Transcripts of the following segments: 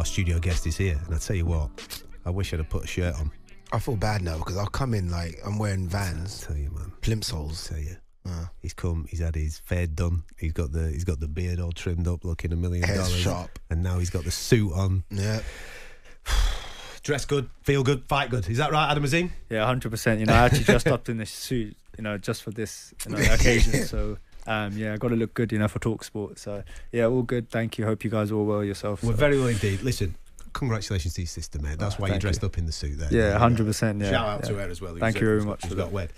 our studio guest is here. And I tell you what, I wish I'd have put a shirt on. I feel bad now because I'll come in like I'm wearing Vans. I tell you, man. Plimsolls. I tell you. He's come. He's had his fade done. He's got the beard all trimmed up, looking $1 million. Hair's sharp, and now he's got the suit on. Yeah. Dress good, feel good, fight good. Is that right, Adam Azim? Yeah, 100%. You know, I actually dressed up in this suit, you know, just for this, you know, occasion. So, yeah, I got to look good, you know, for talkSPORT. So, yeah, all good. Thank you. Hope you guys are all well yourself. We're very well indeed. Listen, congratulations to your sister, mate. That's why you dressed up in the suit there. Yeah, 100%. Yeah. Shout out to her as well. Thank you very much. She's got wed.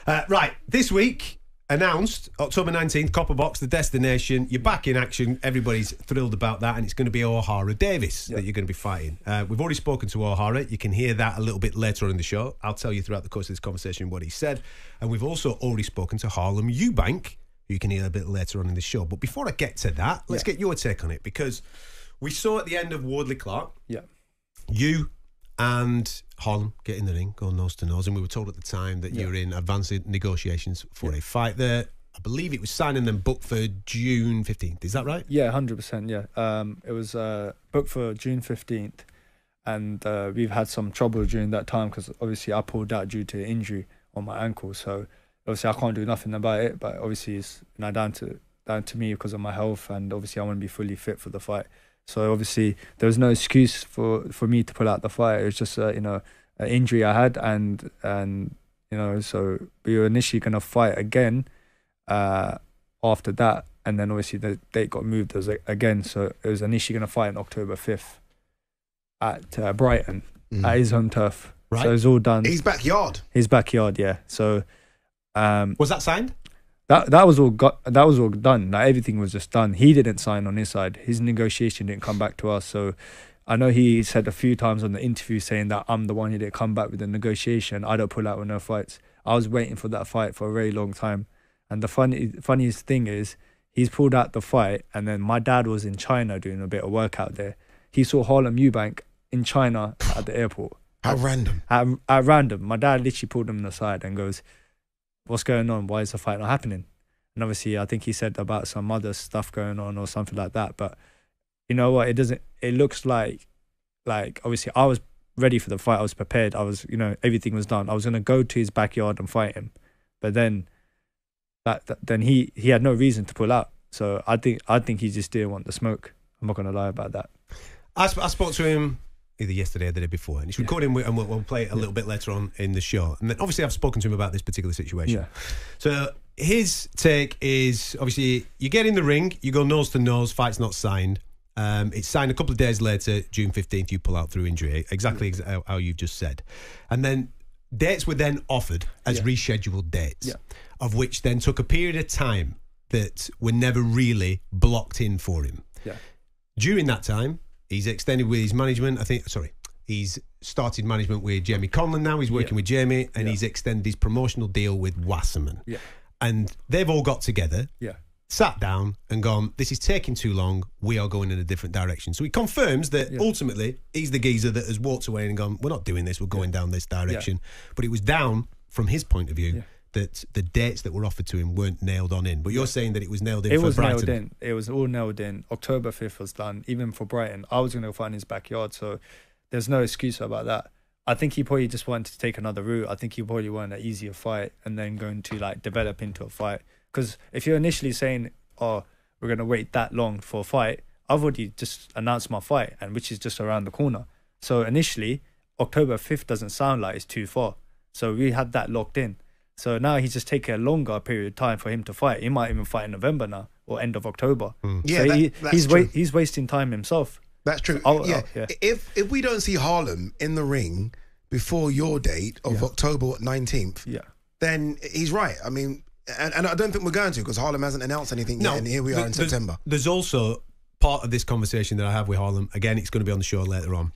Right, this week, announced October 19th, Copper Box, the destination. You're back in action. Everybody's thrilled about that, and it's going to be O'Hara Davis that you're going to be fighting. We've already spoken to O'Hara. You can hear that a little bit later on in the show. I'll tell you throughout the course of this conversation what he said. And we've also already spoken to HARLEM EUBANK, who you can hear a bit later on in the show. But before I get to that, let's get your take on it, because we saw at the end of Wardley Clark, you and HARLEM get in the ring, go nose to nose, and we were told at the time that you were in advanced negotiations for a fight there. I believe it was signed and then booked for June 15th. Is that right? Yeah, 100%. Yeah, it was booked for June 15th, and we've had some trouble during that time because obviously I pulled out due to injury on my ankle. So obviously I can't do nothing about it. But obviously it's down to me because of my health, and obviously I want to be fully fit for the fight. So obviously there was no excuse for me to pull out the fight. It was just you know, an injury I had, and you know, so we were initially going to fight again after that, and then obviously the date got moved again. So it was initially going to fight on October 5th at Brighton at his home turf. Right. So it was all done. His backyard. His backyard, yeah. So was that signed? That was all done. Like, everything was just done. He didn't sign on his side. His negotiation didn't come back to us. So I know he said a few times on the interview saying that I'm the one who didn't come back with the negotiation. I don't pull out with no fights. I was waiting for that fight for a very long time. And the funniest thing is he's pulled out the fight, and then my dad was in China doing a bit of work out there. He saw HARLEM EUBANK in China at the airport. How random. At random. My dad literally pulled him aside and goes, "What's going on? Why is the fight not happening?" And obviously I think he said about some other stuff going on or something like that. But you know what? It looks like obviously I was ready for the fight. I was prepared. I was, you know, everything was done. I was going to go to his backyard and fight him. But then then he had no reason to pull out. So I think he just didn't want the smoke. I'm not going to lie about that. I spoke to him either yesterday or the day before, and he's recording, and we'll play it a little bit later on in the show. And then obviously I've spoken to him about this particular situation. Yeah. So his take is, obviously you get in the ring, you go nose to nose, fight's not signed. It's signed a couple of days later, June 15th, you pull out through injury, exactly how you've just said. And then dates were then offered as rescheduled dates, of which then took a period of time that were never really blocked in for him. Yeah. During that time, he's extended with his management. He's started management with Jamie Conlon now. He's working with Jamie, and he's extended his promotional deal with Wasserman. Yeah. And they've all got together, sat down and gone, this is taking too long. We are going in a different direction. So he confirms that ultimately he's the geezer that has walked away and gone, we're not doing this. We're going down this direction. But it was down from his point of view that the dates that were offered to him weren't nailed on in. But you're saying that it was nailed in for Brighton. It was nailed in. It was all nailed in. October 5th was done. Even for Brighton, I was going to go fight in his backyard. So there's no excuse about that. I think he probably just wanted to take another route. I think he probably wanted an easier fight and then going to like develop into a fight. Because if you're initially saying, oh, we're going to wait that long for a fight, I've already just announced my fight, and which is just around the corner. So initially, October 5th doesn't sound like it's too far. So we had that locked in. So now he's just taking a longer period of time for him to fight. He might even fight in November now or end of October. Yeah, so he's wasting time himself. That's true. If we don't see HARLEM in the ring before your date of October 19th, then he's right. I mean, and I don't think we're going to, because HARLEM hasn't announced anything yet, and here we are in September. There's also part of this conversation that I have with HARLEM. Again, it's going to be on the show later on.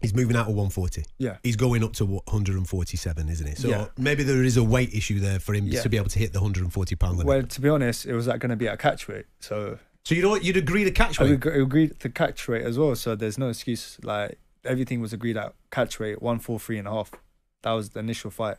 He's moving out of 140. Yeah. He's going up to 147, isn't he? So maybe there is a weight issue there for him to be able to hit the 140-pound limit. Well, to be honest, it was going to be at catch weight. So you know what? You'd agree to catch weight? I agreed to catch weight as well. So there's no excuse. Like, everything was agreed at catch weight, 143.5. That was the initial fight.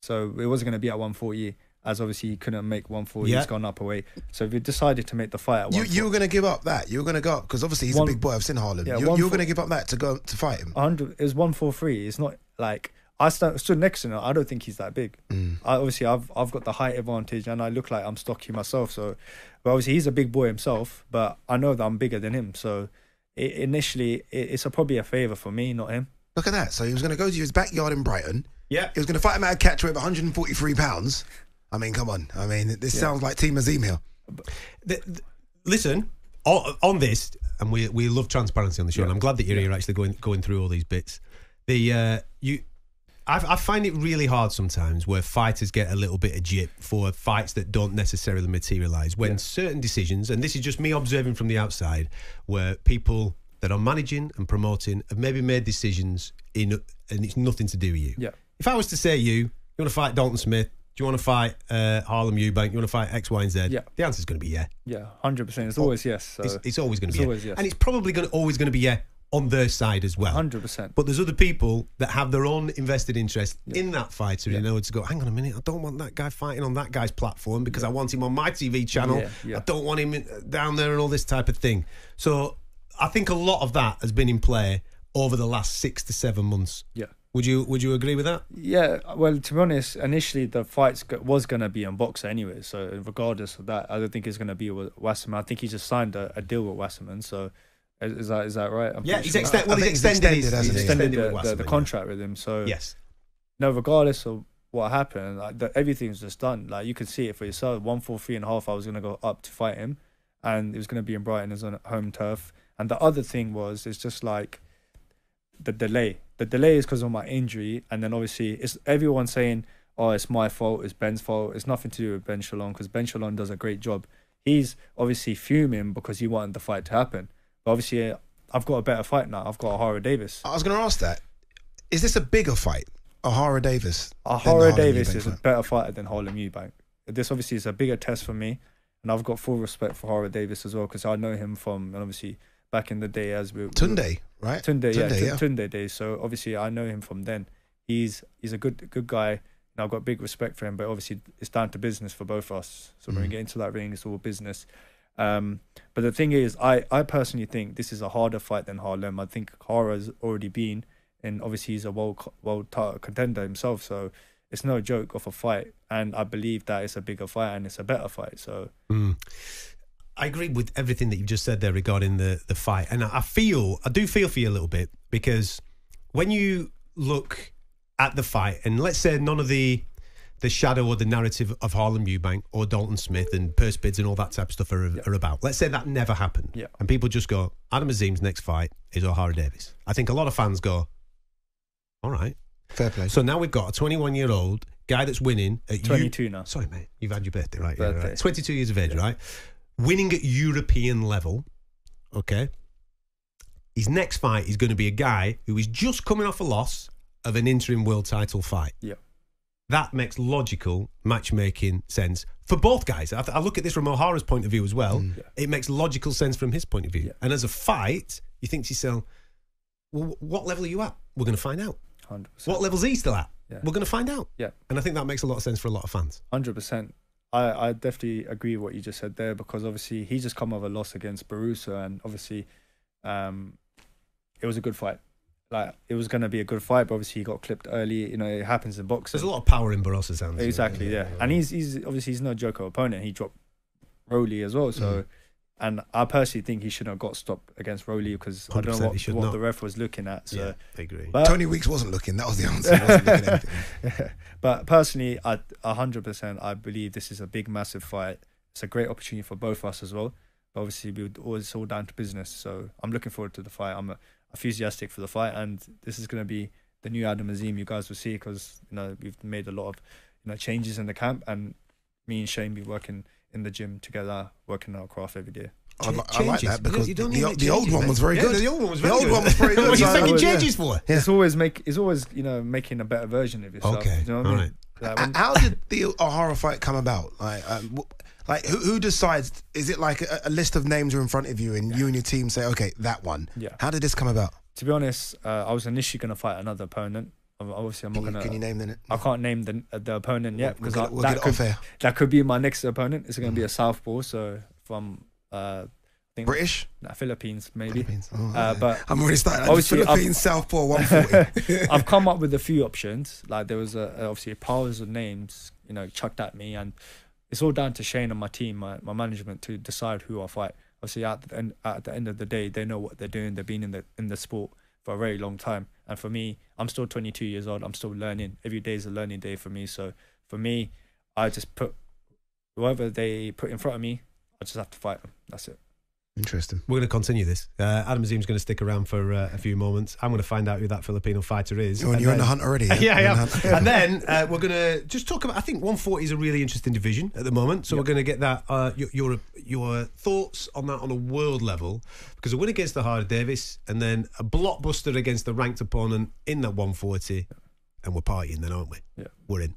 So it wasn't going to be at 140. as obviously he couldn't make 140. He's gone up a weight. So we decided to make the fight at 140. You were going to give up that. You were going to go up because obviously he's a big boy. I've seen Harlem. Yeah, you were going to give up that to go to fight him. 100. It was 143. It's not like I stood next to him. I don't think he's that big. Obviously, I've got the height advantage, and I look like I'm stocky myself. So, but obviously, he's a big boy himself. But I know that I'm bigger than him. So, initially, it's probably a favour for me, not him. Look at that. So he was going to go to his backyard in Brighton. Yeah. He was going to fight him at a catch weight of 143 pounds. I mean, come on. I mean, this sounds like Team Azim here. Listen, on this, and we love transparency on the show, and I'm glad that you're here actually going through all these bits. I find it really hard sometimes where fighters get a little bit of jip for fights that don't necessarily materialise when certain decisions, and this is just me observing from the outside, where people that are managing and promoting have maybe made decisions and it's nothing to do with you. Yeah. If I was to say you want to fight Dalton Smith, do you want to fight HARLEM EUBANK, you want to fight X, Y and Z? Yeah. The answer's going to be yeah. Yeah, 100%. It's always yes. So it's always going to be always yes. yes. And it's probably always going to be yeah on their side as well. 100%. But there's other people that have their own invested interest in that fighter in order to go, hang on a minute, I don't want that guy fighting on that guy's platform because I want him on my TV channel. I don't want him down there and all this type of thing. So I think a lot of that has been in play over the last 6 to 7 months. Yeah. Would you agree with that? Yeah, well, to be honest, initially the fight was going to be on Boxer anyway. So regardless of that, I don't think it's going to be with Wasserman. I think he just signed a deal with Wasserman. So is that right? He's extended the contract with him. So yes. No, regardless of what happened, everything's just done. Like you could see it for yourself. 143.5, I was going to go up to fight him, and it was going to be in Brighton, his own home turf. And the other thing it's just like the delay. The delay is because of my injury, and then obviously it's everyone saying, "Oh, it's my fault. It's Ben's fault." It's nothing to do with Ben Shalom because Ben Shalom does a great job. He's obviously fuming because he wanted the fight to happen. But obviously, I've got a better fight now. I've got Ahara Davis. I was going to ask that. Is this a bigger fight, Ahara Davis? Ahara Davis is a better fighter than HARLEM EUBANK. This obviously is a bigger test for me, and I've got full respect for Ahara Davis as well because I know him from obviously back in the day as Tunde, right? Tunde days. So obviously I know him from then. He's a good guy, and I've got big respect for him. But obviously it's down to business for both of us. So when we get into that ring, it's all business. But the thing is, I personally think this is a harder fight than HARLEM. I think Hara's already been, and obviously he's a world title contender himself. So it's no joke of a fight, and I believe that it's a bigger fight and it's a better fight. So. I agree with everything that you've just said there regarding the fight. And I do feel for you a little bit because when you look at the fight, and let's say none of the shadow or the narrative of HARLEM EUBANK or Dalton Smith and purse bids and all that type of stuff are about. Let's say that never happened. Yeah. And people just go, Adam Azim's next fight is Ahara Davis. I think a lot of fans go, all right. Fair play. So now we've got a 21-year-old guy that's winning at 22 now. Sorry, mate. You've had your birthday, right? Birthday. Yeah, right. 22 years of age, right? Winning at European level, okay? His next fight is going to be a guy who is just coming off a loss of an interim world title fight. Yeah. That makes logical matchmaking sense for both guys. I look at this from O'Hara's point of view as well. It makes logical sense from his point of view. And as a fight, you think to yourself, well, what level are you at? We're going to find out. 100%. What level's he still at? We're going to find out. Yeah. And I think that makes a lot of sense for a lot of fans. 100%. I definitely agree with what you just said there because obviously he just come off a loss against Barusa, and obviously it was a good fight. Like it was going to be a good fight, but obviously he got clipped early. You know, it happens in boxing. There's a lot of power in Barusa's hands. Exactly, yeah. And he's obviously he's no joker opponent. He dropped Rowley as well, so and I personally think he shouldn't have got stopped against Rowley because I don't know what the ref was looking at. So yeah, I agree. But Tony Weeks wasn't looking. That was the answer. He wasn't looking at anything. But personally, 100%, I believe this is a big, massive fight. It's a great opportunity for both of us as well. But obviously, it's all down to business. So I'm looking forward to the fight. I'm enthusiastic for the fight, and this is going to be the new Adam Azim you guys will see because we've made a lot of changes in the camp, and me and Shane be working in the gym together, working our craft every day. I like that because you don't the old one was very good. The old one was very good. What are you making changes for? Yeah. It's always making a better version of yourself. Okay, you know what I mean? Like how did the Ahara fight come about? Like who decides? Is it like a list of names are in front of you and you and your team say, okay, that one? Yeah. How did this come about? To be honest, I was initially going to fight another opponent. Obviously, I'm not gonna. Can you name the? I can't name the opponent yet because we'll get it off air. That could be my next opponent. It's gonna be a southpaw, so from I think British, Philippines maybe. Philippines. Oh, but I'm already starting. Obviously, Philippines southpaw 140. I've come up with a few options. Like there was obviously piles of names, chucked at me, and it's all down to Shane and my team, my management, to decide who I fight. Obviously, at the end of the day, they know what they're doing. They've been in the sport for a very long time. And for me, I'm still 22 years old. I'm still learning. Every day is a learning day for me. So for me, I just put whoever they put in front of me, I just have to fight them. That's it. Interesting. We're going to continue this. Adam Azim's going to stick around for a few moments. I'm going to find out who that Filipino fighter is. You're in the hunt already. Yeah, I am. And then we're going to just talk about, I think 140 is a really interesting division at the moment. So we're going to get that your thoughts on that on a world level, because a win against the Harder Davis and then a blockbuster against the ranked opponent in that 140. And we're partying then, aren't we? Yeah. We're in.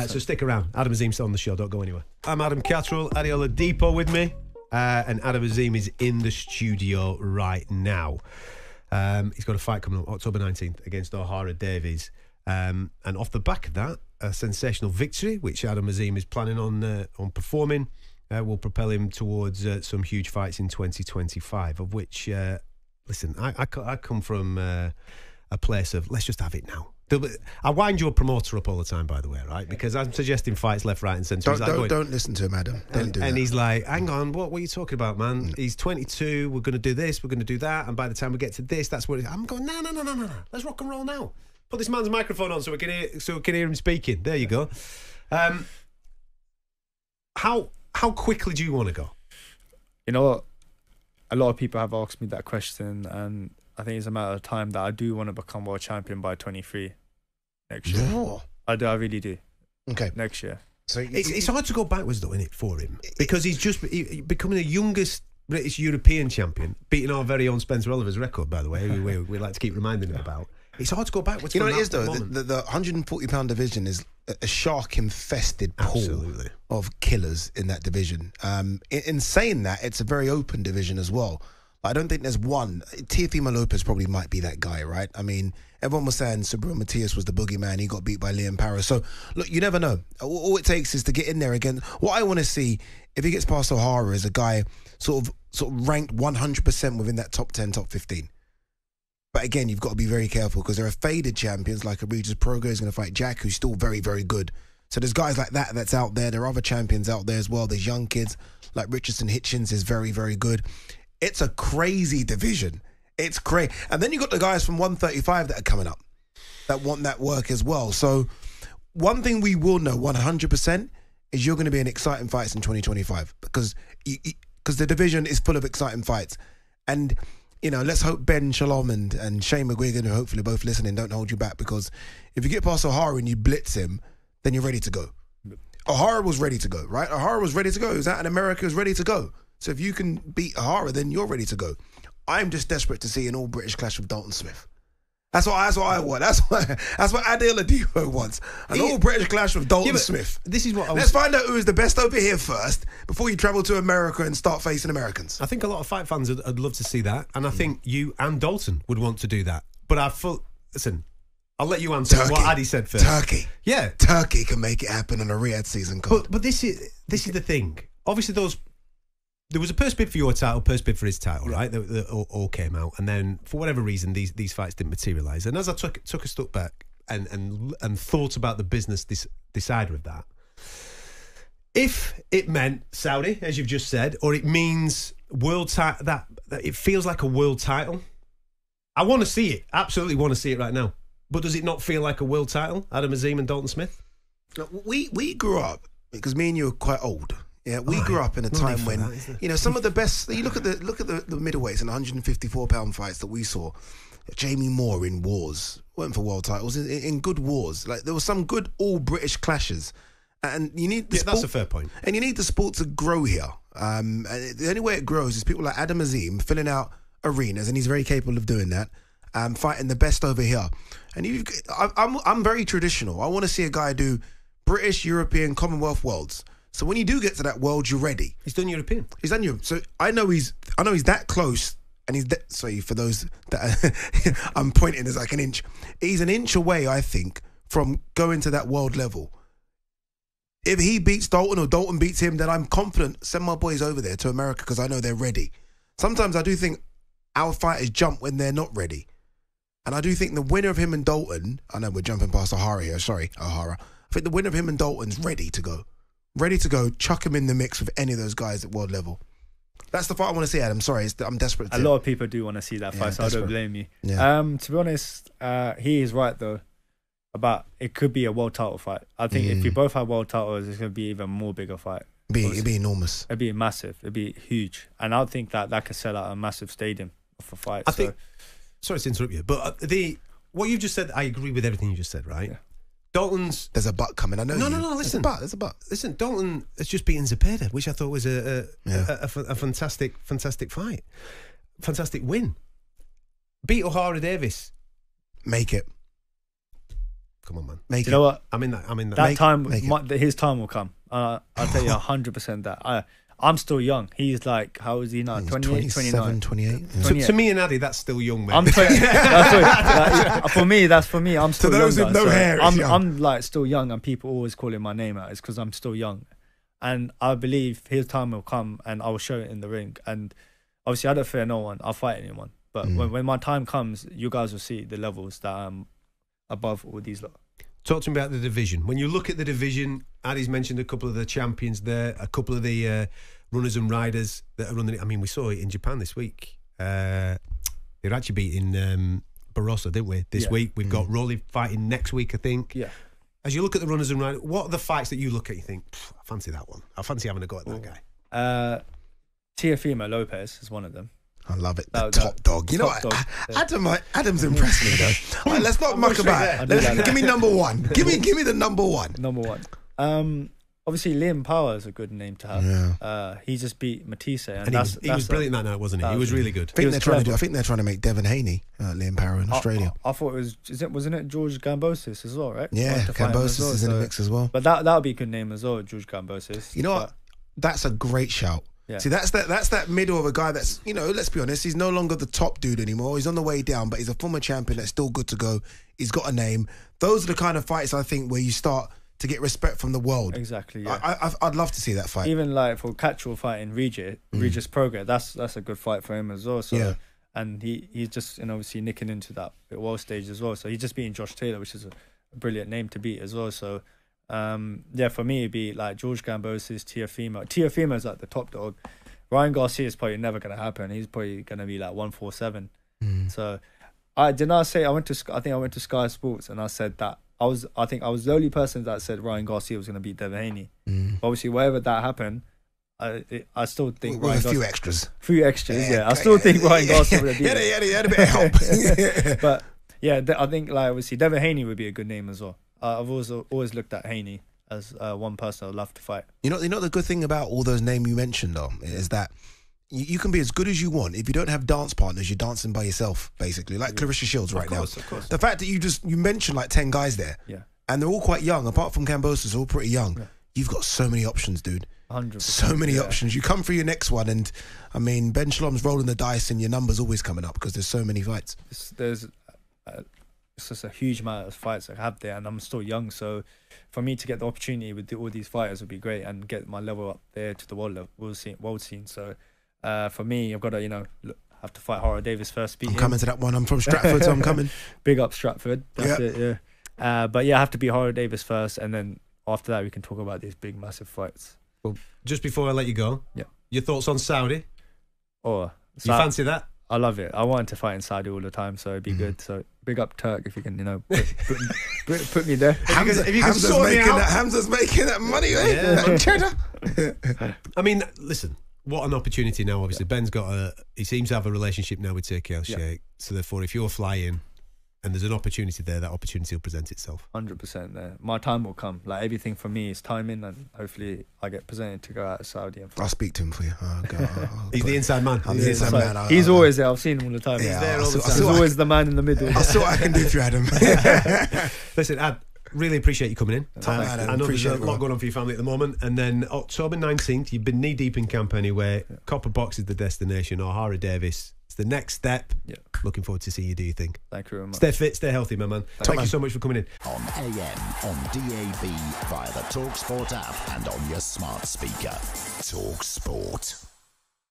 So stick around. Adam Azim's still on the show. Don't go anywhere. I'm Adam Cattrall. Adeola Depot with me. And Adam Azim is in the studio right now. He's got a fight coming up October 19th against O'Hara Davies. And off the back of that, a sensational victory, which Adam Azim is planning on performing, will propel him towards some huge fights in 2025, of which, listen, I come from a place of, let's just have it now. I wind your promoter up all the time, by the way, right? Because I'm suggesting fights left, right and centre. Don't listen to him, Adam. Don't do that. And he's like, hang on, what are you talking about, man? He's 22, we're going to do this, we're going to do that, and by the time we get to this, that's what I'm going, no. Let's rock and roll now. Put this man's microphone on so we can hear him speaking. There you go. How quickly do you want to go? You know what? A lot of people have asked me that question, and I think it's a matter of time that I do want to become world champion by 23 next year. No. I really do. Okay. Next year. So it's hard to go backwards, though, isn't it, for him? Because he's just becoming the youngest British European champion, beating our very own Spencer Oliver's record, by the way, we like to keep reminding him about. It's hard to go backwards. You know what it is, though? The 140-pound division is a shark-infested pool of killers in that division. In saying that, it's a very open division as well. I don't think there's one. Teofimo Lopez probably might be that guy, right? I mean, everyone was saying Subriel Matias was the boogeyman. He got beat by Liam Paris. So, look, you never know. All it takes is to get in there again. What I want to see, if he gets past O'Hara, is a guy sort of ranked 100% within that top 10, top 15. But again, you've got to be very careful because there are faded champions like a Regis Progo is going to fight Jack, who's still very, very good. So there's guys like that that's out there. There are other champions out there as well. There's young kids like Richardson Hitchens is very, very good. It's a crazy division. It's crazy. And then you got the guys from 135 that are coming up that want that work as well. So one thing we will know 100% is you're going to be in exciting fights in 2025 because the division is full of exciting fights. And, let's hope Ben Shalom and Shane McGuigan, who hopefully both listening, don't hold you back, because if you get past O'Hara and you blitz him, then you're ready to go. O'Hara was ready to go, right? O'Hara was ready to go. He was out in America, was ready to go. So if you can beat O'Hara, then you're ready to go. I'm just desperate to see an all-British clash with Dalton Smith. That's what I want. That's what Adeola Depot wants. An all-British clash with Dalton Smith. This is what Let's find out who is the best over here first before you travel to America and start facing Americans. I think a lot of fight fans would love to see that, and I think you and Dalton would want to do that. But listen, I'll let you answer what Addy said first. Turkey. Yeah. Turkey can make it happen on a Riyadh season card. But this is the thing. Obviously, there was a purse bid for your title, purse bid for his title, right? That all came out, and then for whatever reason, these fights didn't materialise. And as I took a step back and thought about the business decider of that, if it meant Saudi, as you've just said, or it means world title, that it feels like a world title, I want to see it. Absolutely want to see it right now. But does it not feel like a world title, Adam Azim and Dalton Smith? We grew up, because me and you are quite old. Yeah, we grew up in a time when some of the best. You look at the middleweights and 154-pound fights that we saw. Jamie Moore in wars weren't for world titles, in good wars. Like there were some good all British clashes, and you need the sport, that's a fair point. And you need the sport to grow here. And the only way it grows is people like Adam Azim filling out arenas, and he's very capable of doing that. Fighting the best over here, and I'm very traditional. I want to see a guy do British, European, Commonwealth worlds. So when you do get to that world, you're ready. He's done European. He's done Europe. So I know he's that close and he's sorry for those that I'm pointing as like an inch. He's an inch away, I think, from going to that world level. If he beats Dalton or Dalton beats him, then I'm confident. Send my boys over there to America because I know they're ready. Sometimes I do think our fighters jump when they're not ready. And I do think the winner of him and Dalton, I know we're jumping past O'Hara here, sorry, O'Hara. I think the winner of him and Dalton's ready to go. Ready to go, chuck him in the mix with any of those guys at world level. That's the fight I want to see, Adam. Sorry, I'm desperate. A lot of people do want to see that fight, so desperate. I don't blame you. Yeah. To be honest, he is right, though, about it could be a world title fight. I think if we both have world titles, it's going to be even more bigger fight. It'd be enormous. It'd be massive. It'd be huge. And I think that could sell out a massive stadium for fight. I think, sorry to interrupt you, but what you just said, I agree with everything you just said, right? Yeah. Dalton's... There's a butt coming, I know. No, listen. There's a butt. Listen, Dalton has just beaten Zepeda, which I thought was a fantastic fight. Fantastic win. Beat O'Hara Davis. Make it. Come on, man. Make it. You know what? I mean that. His time will come. I'll tell you 100% that. I'm still young. He's like, how is he now? 28, 29? 28. Yeah. To me and Addy, that's still young, man. I'm 20. That's for me. I'm still young. To those with no hair, I'm like still young, and people always calling my name out. It's because I'm still young, and I believe his time will come, and I will show it in the ring. And obviously, I don't fear no one. I'll fight anyone. But when my time comes, you guys will see the levels that I'm above all these lot. Talk to me about the division. When you look at the division, Addy's mentioned a couple of the champions there, a couple of the runners and riders that are running it. I mean, we saw it in Japan this week. They're actually beating Barroso, didn't we? This week. We've got Rolly fighting next week, I think. Yeah. As you look at the runners and riders, what are the fights that you look at and you think, I fancy that one? I fancy having a go at that guy. Teofimo Lopez is one of them. I love it. The top dog. You know what? Adam's impressed me, though. Right, let's not muck about it. Give me number one. Give me the number one. Number one. Obviously, Liam Power is a good name to have. Yeah. He just beat Matisse. And he was brilliant that night, wasn't he? He was really good. I think they're trying to make Devin Haney Liam Power in Australia. I thought wasn't it George Gambosis as well, right? Yeah, Gambosis is in the mix as well. But that would be a good name as well, George Gambosis. You know what? That's a great shout. Yeah. See, that's that middle of a guy that's, you know, let's be honest, he's no longer the top dude anymore. He's on the way down, but he's a former champion that's still good to go. He's got a name. Those are the kind of fights, I think, where you start to get respect from the world. Exactly, yeah. I'd love to see that fight. Even like for casual fighting Regis Progress, that's a good fight for him as well. So, yeah. And he's just, and obviously nicking into that world stage as well. So he's just beating Josh Taylor, which is a brilliant name to beat as well. So, for me, it'd be like George Gambosis, Teofimo. Teofimo is like the top dog. Ryan Garcia is probably never going to happen. He's probably going to be like 147. So I think I went to Sky Sports and I said that I think I was the only person that said Ryan Garcia was going to beat Devin Haney. Obviously, wherever that happened, I still think a few extras. I still think Ryan Garcia would have beat him. He had a bit of help. But yeah, I think like obviously Devin Haney would be a good name as well. I've always looked at Haney as one person I'd love to fight. You know the good thing about all those names you mentioned, though, is that you can be as good as you want. If you don't have dance partners, you're dancing by yourself, basically, like Clarissa Shields right now. Of course. The fact that you mentioned like 10 guys there, and they're all quite young, apart from Cambosis, all pretty young. Yeah. You've got so many options, dude. 100%. So many options. You come for your next one, and I mean, Ben Shalom's rolling the dice, and your number's always coming up because there's so many fights. It's just a huge amount of fights I have there, and I'm still young, so for me to get the opportunity with all these fighters would be great and get my level up there to the world scene. So for me, I've got to have to fight Hara Davis first. I'm coming to that one. I'm from Stratford, so I'm coming. Big up Stratford. That's it. Yeah. But yeah, I have to beat Hara Davis first, and then after that we can talk about these big massive fights. Well, just before I let you go, your thoughts on Saudi? You fancy that? I love it. I wanted to fight in Saudi all the time, so it'd be good. So big up Turk if you can, put me there. Hamza's making that money, I mean, listen, what an opportunity now. Obviously, Ben's he seems to have a relationship now with Turki Al Sheikh. So therefore, if you're flying and there's an opportunity there, that opportunity will present itself. 100% there. My time will come. Like everything for me is timing, and hopefully I get presented to go out of Saudi. I'll speak to him for you. He's the inside man. He's the inside man. He's always there. I've seen him all the time. He's there all the time. He's always the man in the middle. I'll see what I can do for you, Adam. Listen, Ad, really appreciate you coming in. I know there's a lot going on for your family at the moment. And then October 19th, you've been knee deep in camp anyway. Copper Box is the destination. O'Hara Davis, it's the next step. Yeah. Looking forward to seeing you do your thing. Thank you very much. Stay fit, stay healthy, my man. Thank you so much for coming in. On AM, on DAB, via the talkSPORT app and on your smart speaker. talkSPORT.